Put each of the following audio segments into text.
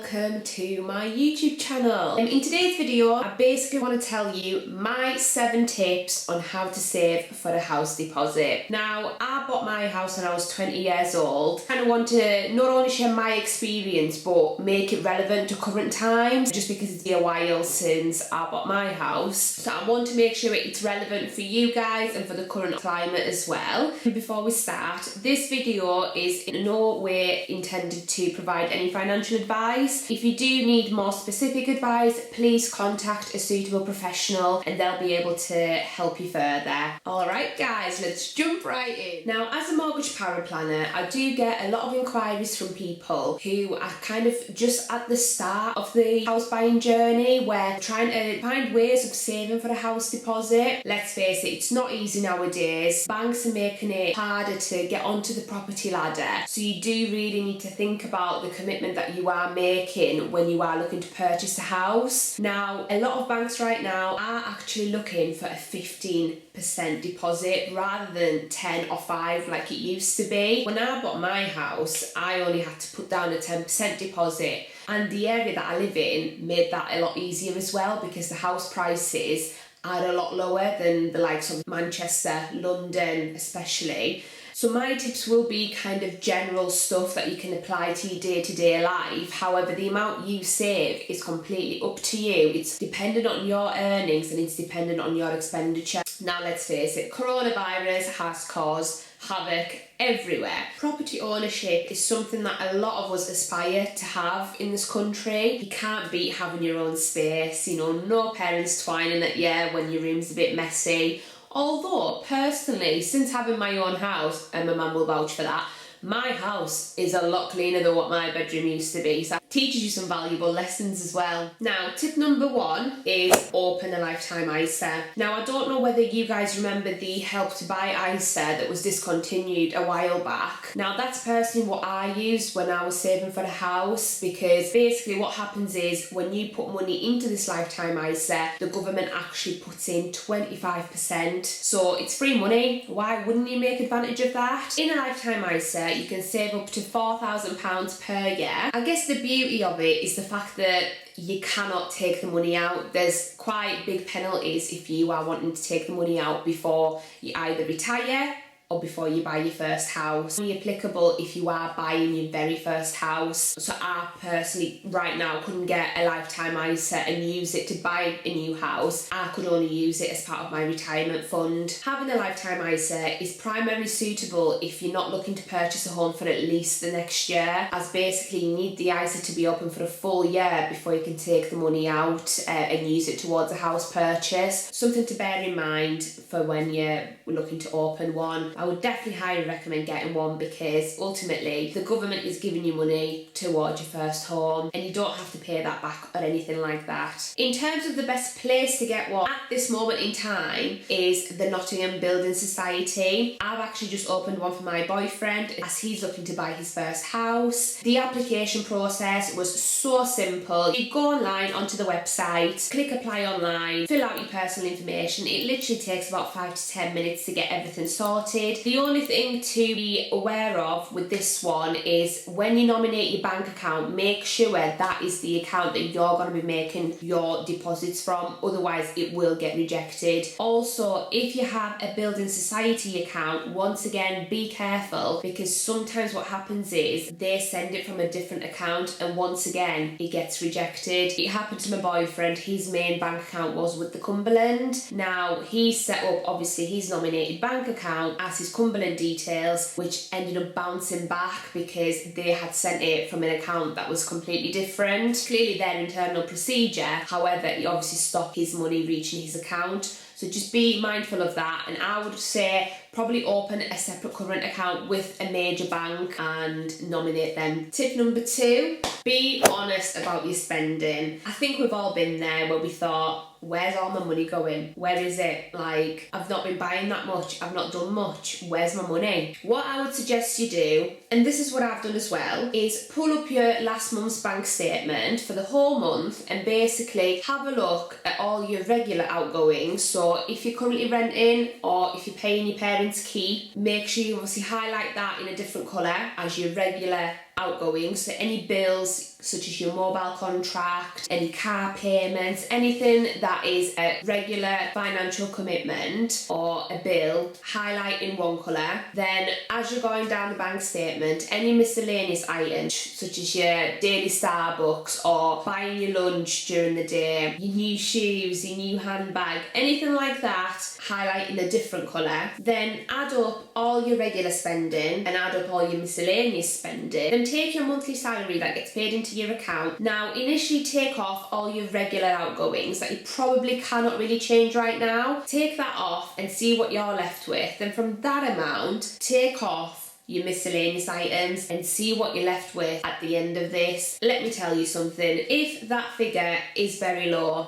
welcome to my YouTube channel. In today's video, I basically want to tell you my 7 tips on how to save for a house deposit. Now, I bought my house when I was 20 years old. Kind of want to not only share my experience, but make it relevant to current times, just because it's been a while since I bought my house. So I want to make sure it's relevant for you guys and for the current climate as well. Before we start, this video is in no way intended to provide any financial advice. If you do need more specific advice, please contact a suitable professional and they'll be able to help you further. Alright guys, let's jump right in. Now, as a mortgage power planner, I do get a lot of inquiries from people who are kind of just at the start of the house buying journey, where trying to find ways of saving for a house deposit. Let's face it, it's not easy nowadays. Banks are making it harder to get onto the property ladder, so you do really need to think about the commitment that you are making when you are looking to purchase a house. Now, a lot of banks right now are actually looking for a 15% deposit rather than 10 or 5 like it used to be. When I bought my house, I only had to put down a 10% deposit, and the area that I live in made that a lot easier as well, because the house prices are a lot lower than the likes of Manchester, London especially. So my tips will be kind of general stuff that you can apply to your day-to-day life. However, the amount you save is completely up to you. It's dependent on your earnings and it's dependent on your expenditure. Now, let's face it, coronavirus has caused havoc everywhere. Property ownership is something that a lot of us aspire to have in this country. You can't beat having your own space, no parents twining at you when your room's a bit messy. Although, personally, since having my own house, and my mum will vouch for that, my house is a lot cleaner than what my bedroom used to be, so it teaches you some valuable lessons as well. Now, tip number 1 is open a lifetime ISA. Now, I don't know whether you guys remember the Help to Buy ISA that was discontinued a while back. Now, that's personally what I used when I was saving for a house, because basically what happens is when you put money into this lifetime ISA, the government actually puts in 25%. So it's free money. Why wouldn't you make advantage of that? In a lifetime ISA, you can save up to £4,000 per year. I guess the beauty of it is the fact that you cannot take the money out. There's quite big penalties if you are wanting to take the money out before you either retire or before you buy your first house. Only applicable if you are buying your very first house. So I personally right now couldn't get a lifetime ISA and use it to buy a new house. I could only use it as part of my retirement fund. Having a lifetime ISA is primarily suitable if you're not looking to purchase a home for at least the next year, as basically you need the ISA to be open for a full year before you can take the money out and use it towards a house purchase. Something to bear in mind for when you're looking to open one. I would definitely highly recommend getting one, because ultimately the government is giving you money towards your first home and you don't have to pay that back or anything like that. In terms of the best place to get one at this moment in time is the Nottingham Building Society. I've actually just opened one for my boyfriend as he's looking to buy his first house. The application process was so simple. You go online onto the website, click apply online, fill out your personal information. It literally takes about 5 to 10 minutes to get everything sorted. The only thing to be aware of with this one is when you nominate your bank account, make sure that is the account that you're going to be making your deposits from, otherwise it will get rejected. Also, if you have a building society account, once again be careful, because sometimes what happens is they send it from a different account and once again it gets rejected. It happened to my boyfriend. His main bank account was with the Cumberland. Now, he set up obviously his nominated bank account as his Cumberland details, which ended up bouncing back because they had sent it from an account that was completely different. Clearly their internal procedure, however, it obviously stopped his money reaching his account. So just be mindful of that, and I would say probably open a separate current account with a major bank and nominate them. Tip number 2, be honest about your spending. I think we've all been there where we thought, where's all my money going? Where is it? Like, I've not been buying that much, I've not done much, where's my money? What I would suggest you do, and this is what I've done as well, is pull up your last month's bank statement for the whole month and basically have a look at all your regular outgoings. So if you're currently renting or if you're paying your parents expense keep, make sure you obviously highlight that in a different colour as your regular outgoings. So any bills such as your mobile contract, any car payments, anything that is a regular financial commitment or a bill, highlight in one colour. Then as you're going down the bank statement, any miscellaneous items such as your daily Starbucks or buying your lunch during the day, your new shoes, your new handbag, anything like that, highlight in a different colour. Then add up all your regular spending and add up all your miscellaneous spending. Then take your monthly salary that gets paid into your account. Now initially take off all your regular outgoings that you probably cannot really change right now. Take that off and see what you're left with. Then from that amount, take off your miscellaneous items and see what you're left with at the end of this. Let me tell you something, if that figure is very low,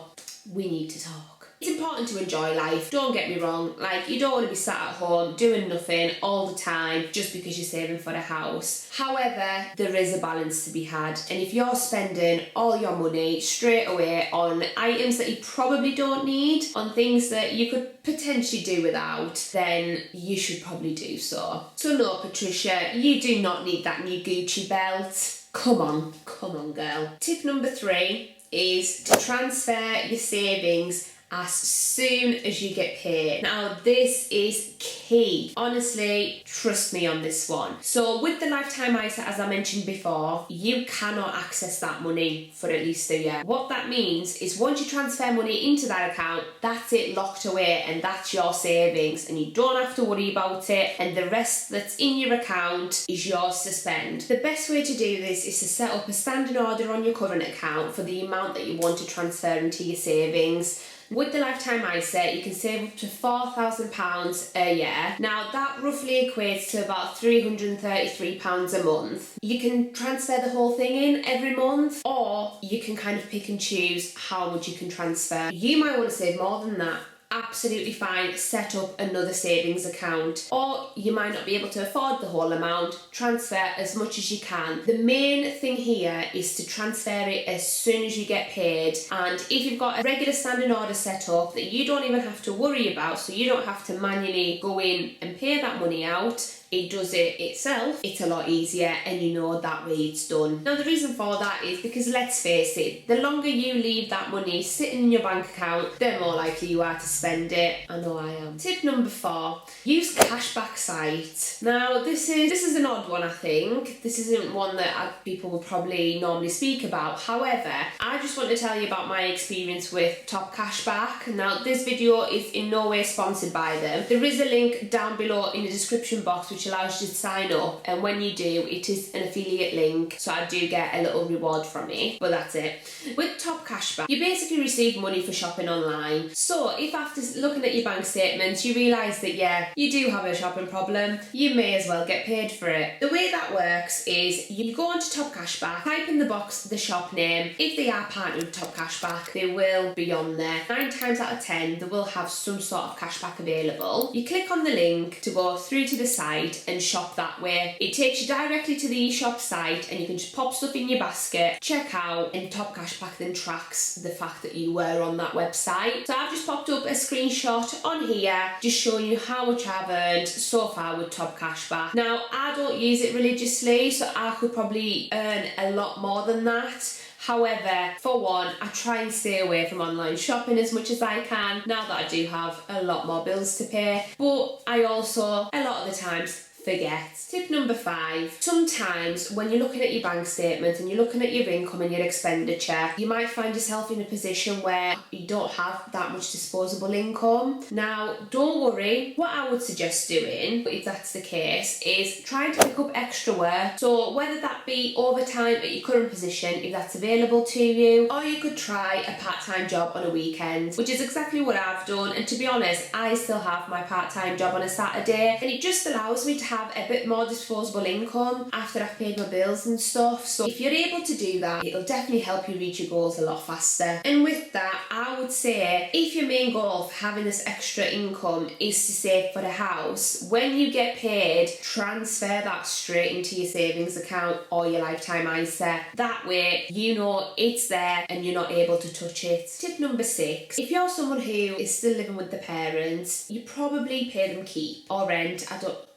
we need to talk. It's important to enjoy life, don't get me wrong, like you don't want to be sat at home doing nothing all the time just because you're saving for the house. However, there is a balance to be had, and if you're spending all your money straight away on items that you probably don't need, on things that you could potentially do without, then you should probably do so. So no, Patricia, you do not need that new Gucci belt. Come on girl. Tip number 3 is to transfer your savings as soon as you get paid. Now this is key. Honestly, trust me on this one. So with the lifetime ISA, as I mentioned before, you cannot access that money for at least a year. What that means is once you transfer money into that account, that's it locked away and that's your savings and you don't have to worry about it, and the rest that's in your account is yours to spend. The best way to do this is to set up a standing order on your current account for the amount that you want to transfer into your savings. With the lifetime ISA, you can save up to £4,000 a year. Now that roughly equates to about £333 a month. You can transfer the whole thing in every month, or you can kind of pick and choose how much you can transfer. You might want to save more than that. Absolutely fine, set up another savings account. Or you might not be able to afford the whole amount, transfer as much as you can. The main thing here is to transfer it as soon as you get paid, and if you've got a regular standing order set up that you don't even have to worry about, so you don't have to manually go in and pay that money out, it does it itself, it's a lot easier and you know that way it's done. Now the reason for that is because, let's face it, the longer you leave that money sitting in your bank account, the more likely you are to spend it. I know I am. Tip number 4, use cashback sites. Now this is an odd one, I think. This isn't one that people will probably normally speak about. However, I just want to tell you about my experience with Top Cashback. Now this video is in no way sponsored by them. There is a link down below in the description box which allows you to sign up, and when you do, it is an affiliate link, so I do get a little reward from it, but that's it. With Top Cashback, you basically receive money for shopping online. So if after looking at your bank statements you realise that yeah, you do have a shopping problem, you may as well get paid for it. The way that works is you go onto Top Cashback, type in the box the shop name. If they are partnered with Top Cashback, they will be on there. 9 times out of 10 they will have some sort of cashback available. You click on the link to go through to the site and shop that way. It takes you directly to the eShop site and you can just pop stuff in your basket, check out, and Top Cashback then tracks the fact that you were on that website. So I've just popped up a screenshot on here just showing you how much I've earned so far with Top Cashback. Now I don't use it religiously, so I could probably earn a lot more than that. However, for one, I try and stay away from online shopping as much as I can now that I do have a lot more bills to pay, but I also, a lot of the times, forget. Tip number 5. Sometimes when you're looking at your bank statement and you're looking at your income and your expenditure, you might find yourself in a position where you don't have that much disposable income. Now, don't worry. What I would suggest doing, if that's the case, is trying to pick up extra work. So whether that be overtime at your current position, if that's available to you, or you could try a part-time job on a weekend, which is exactly what I've done. And to be honest, I still have my part-time job on a Saturday, and it just allows me to have a bit more disposable income after I've paid my bills and stuff. So if you're able to do that, it'll definitely help you reach your goals a lot faster. And with that, I would say if your main goal for having this extra income is to save for the house, when you get paid, transfer that straight into your savings account or your lifetime ISA. That way you know it's there and you're not able to touch it. Tip number 6, if you're someone who is still living with the parents, you probably pay them keep or rent.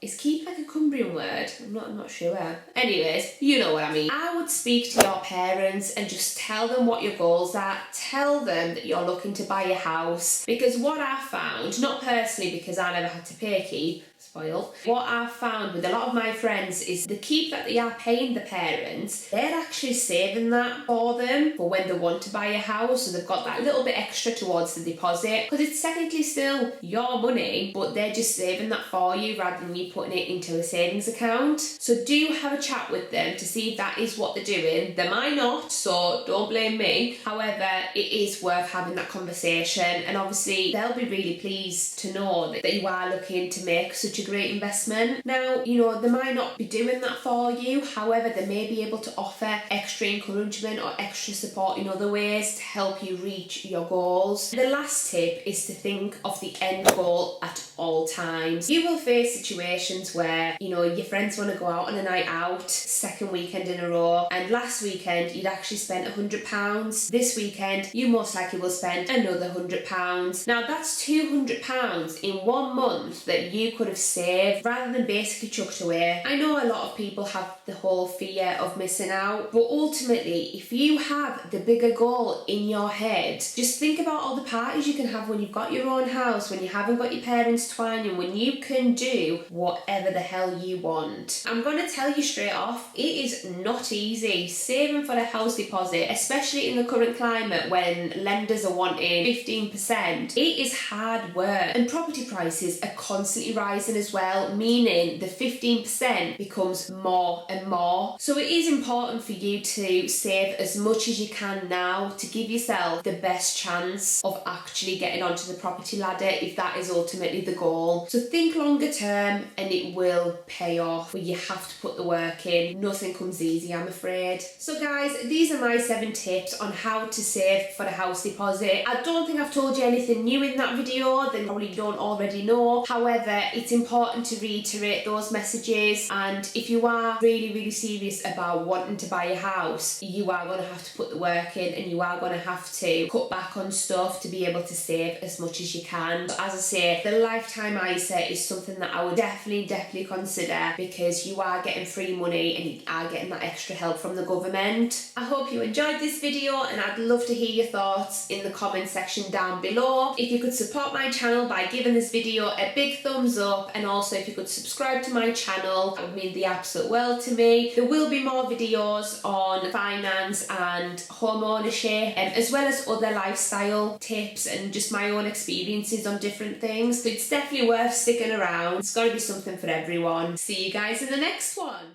Is keep like a Cumbrian word? I'm not sure. Anyways, you know what I mean. I would speak to your parents and just tell them what your goals are. Tell them that you're looking to buy a house, because what I found, not personally because I never had to pay keep, spoiled. What I've found with a lot of my friends is the keep that they are paying the parents, they're actually saving that for them for when they want to buy a house, so they've got that little bit extra towards the deposit, because it's technically still your money, but they're just saving that for you rather than you putting it into a savings account. So do have a chat with them to see if that is what they're doing. They might not, so don't blame me. However, it is worth having that conversation, and obviously they'll be really pleased to know that you are looking to make such a great investment. Now, you know, they might not be doing that for you, however, they may be able to offer extra encouragement or extra support in other ways to help you reach your goals. The last tip is to think of the end goal at all times. You will face situations where, you know, your friends want to go out on a night out, second weekend in a row, and last weekend you'd actually spent £100. This weekend you most likely will spend another £100. Now that's £200 in 1 month that you could have saved rather than basically chucked away. I know a lot of people have the whole fear of missing out, but ultimately if you have the bigger goal in your head, just think about all the parties you can have when you've got your own house, when you haven't got your parents twining, when you can do whatever the hell you want. I'm going to tell you straight off, it is not easy saving for a house deposit, especially in the current climate when lenders are wanting 15%. It is hard work, and property prices are constantly rising as well, meaning the 15% becomes more and more. So it is important for you to save as much as you can now to give yourself the best chance of actually getting onto the property ladder if that is ultimately the goal. So think longer term and it will pay off, but you have to put the work in. Nothing comes easy, I'm afraid. So guys, these are my 7 tips on how to save for the house deposit. I don't think I've told you anything new in that video that you probably don't already know. However, it's important to reiterate those messages, and if you are really serious about wanting to buy a house, you are going to have to put the work in and you are going to have to cut back on stuff to be able to save as much as you can. But as I say, the lifetime ISA is something that I would definitely consider, because you are getting free money and you are getting that extra help from the government. I hope you enjoyed this video, and I'd love to hear your thoughts in the comment section down below. If you could support my channel by giving this video a big thumbs up, and also if you could subscribe to my channel, that would mean the absolute world to me. There will be more videos on finance and home ownership, as well as other lifestyle tips and just my own experiences on different things. So it's definitely worth sticking around. It's got to be something for everyone. See you guys in the next one.